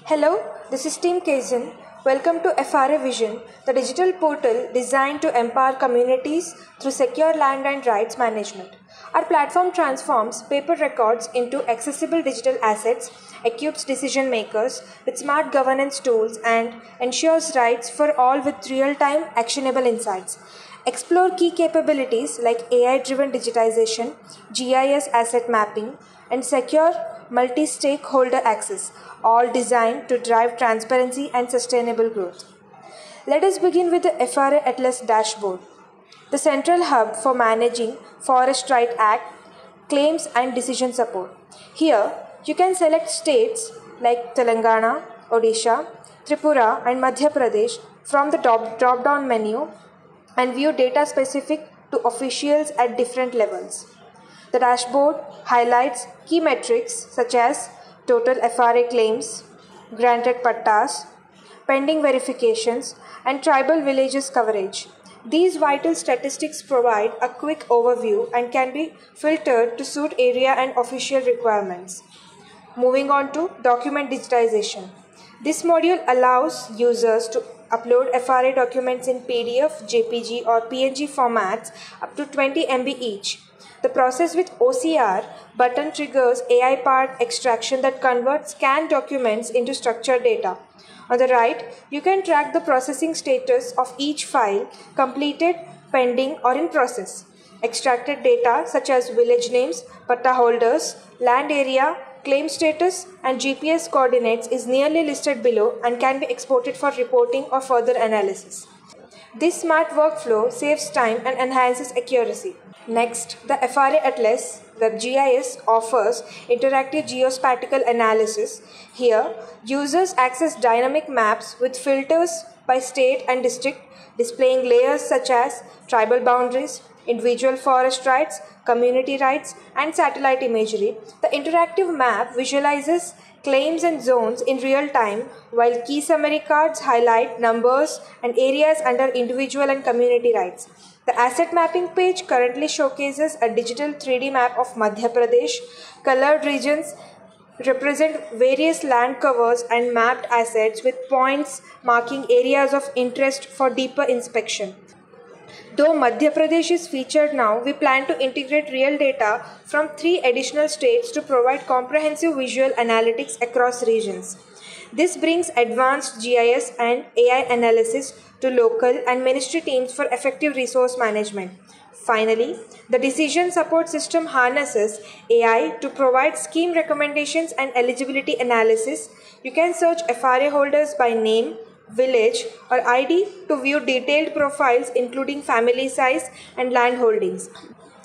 Hello, this is Team Kaizen. Welcome to FRA Vision, the digital portal designed to empower communities through secure land and rights management. Our platform transforms paper records into accessible digital assets, equips decision makers with smart governance tools, and ensures rights for all with real-time actionable insights. Explore key capabilities like AI-driven digitization, GIS asset mapping, and secure multi-stakeholder access, all designed to drive transparency and sustainable growth. Let us begin with the FRA Atlas dashboard, the central hub for managing Forest Right Act claims and decision support. Here, you can select states like Telangana, Odisha, Tripura, and Madhya Pradesh from the drop-down menu and view data specific to officials at different levels. The dashboard highlights key metrics such as total FRA claims, granted pattas, pending verifications, and tribal villages coverage. These vital statistics provide a quick overview and can be filtered to suit area and official requirements. Moving on to document digitization. This module allows users to upload FRA documents in PDF, JPG, or PNG formats up to 20 MB each. The process with OCR button triggers AI-powered extraction that converts scanned documents into structured data. On the right, you can track the processing status of each file, completed, pending, or in process. Extracted data such as village names, patta holders, land area, claim status, and GPS coordinates is nearly listed below and can be exported for reporting or further analysis. This smart workflow saves time and enhances accuracy. Next, the FRA Atlas WebGIS offers interactive geospatial analysis. Here, users access dynamic maps with filters by state and district, displaying layers such as tribal boundaries, individual forest rights, community rights, and satellite imagery. The interactive map visualizes claims and zones in real time, while key summary cards highlight numbers and areas under individual and community rights. The asset mapping page currently showcases a digital 3D map of Madhya Pradesh. Colored regions represent various land covers and mapped assets with points marking areas of interest for deeper inspection. Though Madhya Pradesh is featured now, we plan to integrate real data from 3 additional states to provide comprehensive visual analytics across regions. This brings advanced GIS and AI analysis to local and ministry teams for effective resource management. Finally, the decision support system harnesses AI to provide scheme recommendations and eligibility analysis. You can search FRA holders by name, village, or ID to view detailed profiles including family size and land holdings.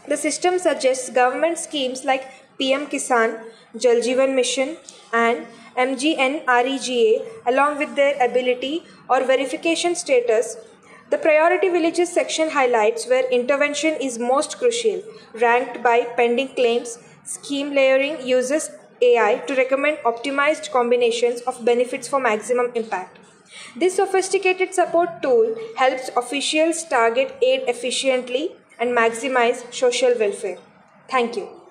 The system suggests government schemes like PM Kisan, Jal Jeevan Mission, and MGNREGA along with their ability or verification status. The priority villages section highlights where intervention is most crucial, ranked by pending claims. Scheme layering uses AI to recommend optimized combinations of benefits for maximum impact. This sophisticated support tool helps officials target aid efficiently and maximize social welfare. Thank you.